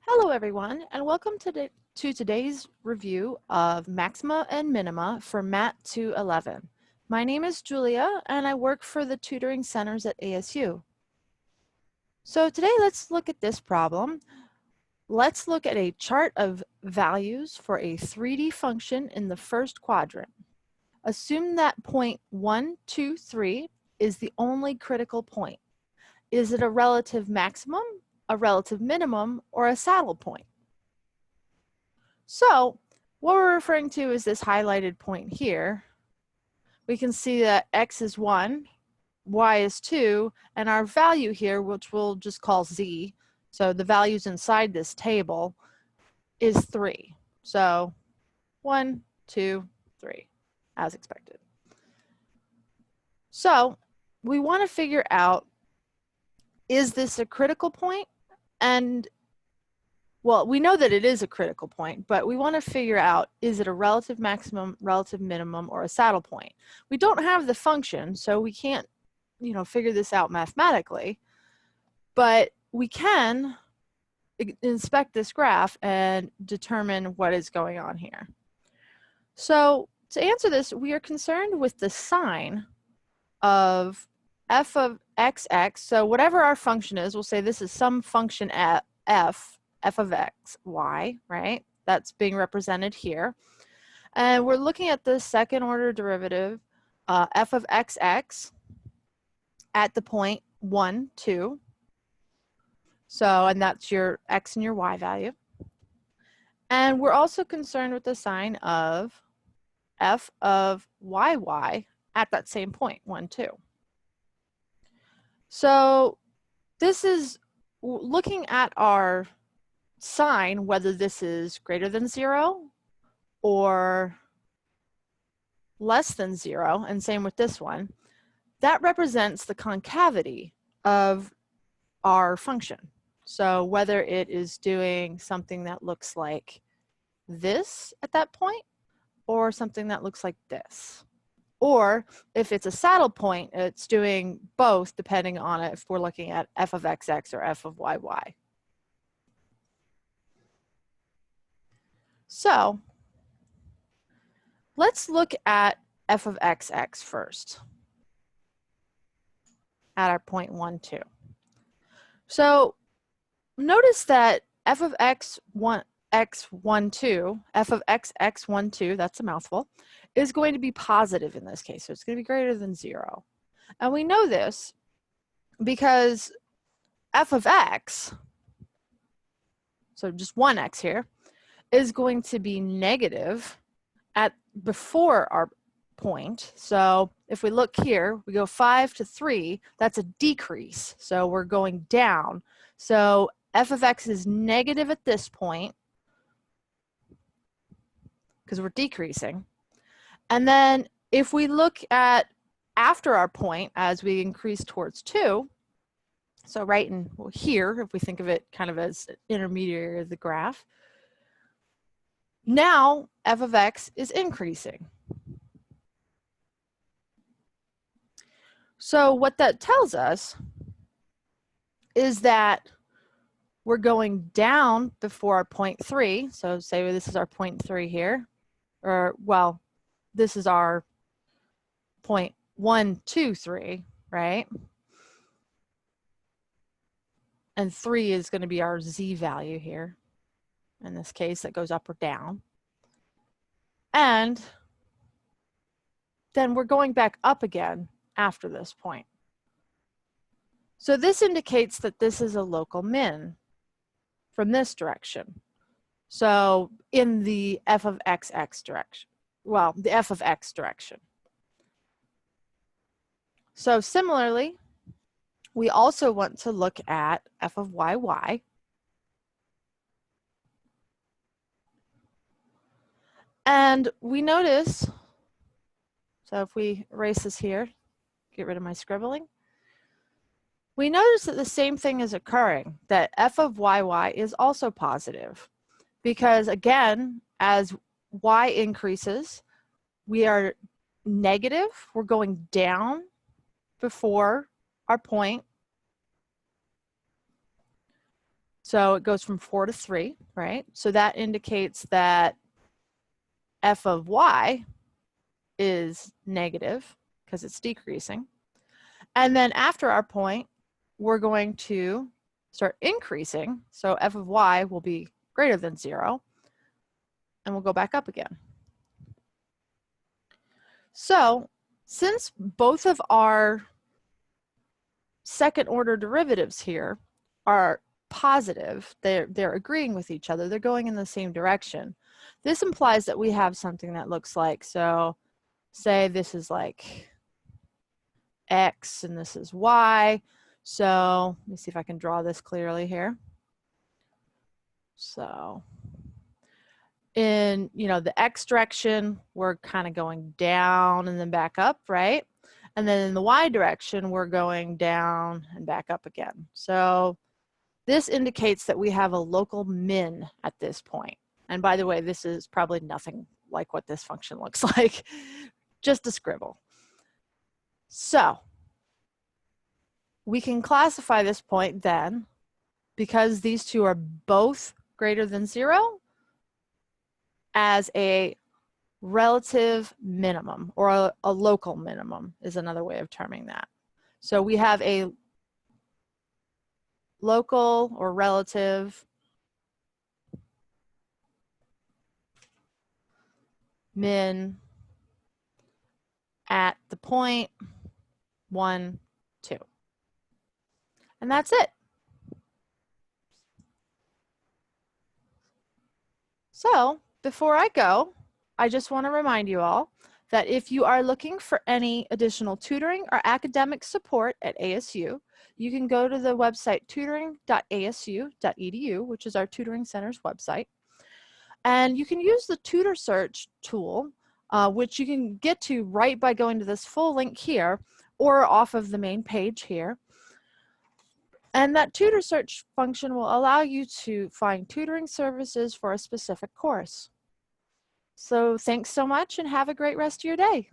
Hello everyone, and welcome to today's review of Maxima and Minima for Mat 211. My name is Julia, and I work for the tutoring centers at ASU. So today let's look at this problem. Let's look at a chart of values for a 3D function in the first quadrant. Assume that point 1, 2, 3 is the only critical point. Is it a relative maximum, a relative minimum, or a saddle point? So what we're referring to is this highlighted point here. We can see that x is 1, y is 2, and our value here, which we'll just call z, so the values inside this table, is 3. So 1, 2, 3, as expected. So we want to figure out, is this a critical point? And well, we know that it is a critical point, but we want to figure out, is it a relative maximum, relative minimum, or a saddle point? We don't have the function, so we can't, figure this out mathematically, but we can inspect this graph and determine what is going on here. So to answer this, we are concerned with the sign of f of xx. So whatever our function is, we'll say this is some function at f of x, y, right? That's being represented here. And we're looking at the second order derivative, f of xx at the point 1, 2. So, and that's your x and your y value. And we're also concerned with the sign of f of yy at that same point, 1, 2. So this is looking at our sign, whether this is greater than 0 or less than 0, and same with this one, that represents the concavity of our function. So whether it is doing something that looks like this at that point, or something that looks like this. Or if it's a saddle point, it's doing both, depending on if we're looking at f of xx or f of yy. So let's look at f of xx first at our point 1, 2. So notice that f of x1, x1, 2, f of xx1, 2, that's a mouthful, is going to be positive in this case. So it's going to be greater than 0. And we know this because f of x, so just 1x here, is going to be negative at before our point. So if we look here, we go 5 to 3, that's a decrease. So we're going down. So f of x is negative at this point because we're decreasing. And then if we look at after our point as we increase towards 2, so right in here, if we think of it kind of as intermediary of the graph, now f of x is increasing. So what that tells us is that we're going down before our point 3. So say this is our point 3 here, or well, this is our point 1, 2, 3, right? And 3 is going to be our z value here. In this case, that goes up or down. And then we're going back up again after this point. So this indicates that this is a local min from this direction. So in the f of xx direction, well, the f of x direction. So similarly, we also want to look at f of yy. And we notice, so if we erase this here, get rid of my scribbling, we notice that the same thing is occurring, that f of yy is also positive. Because again, as y increases, we are negative, we're going down before our point. So it goes from 4 to 3, right? So that indicates that f of y is negative because it's decreasing. And then after our point, we're going to start increasing. So f of y will be greater than 0, and we'll go back up again. So since both of our second order derivatives here are positive, they're agreeing with each other, they're going in the same direction, this implies that we have something that looks like, so say this is like x and this is y. So let me see if I can draw this clearly here. So in, the x direction, we're kind of going down and then back up, right? And then in the y direction, we're going down and back up again. So this indicates that we have a local min at this point. And by the way, this is probably nothing like what this function looks like, just a scribble. So we can classify this point then, because these two are both greater than 0, as a relative minimum, or a local minimum is another way of terming that. So we have a local or relative min at the point 1, 2. And that's it. So before I go, I just want to remind you all that if you are looking for any additional tutoring or academic support at ASU, you can go to the website tutoring.asu.edu, which is our tutoring center's website. And you can use the tutor search tool, which you can get to right by going to this full link here or off of the main page here. And that tutor search function will allow you to find tutoring services for a specific course. So thanks so much and have a great rest of your day.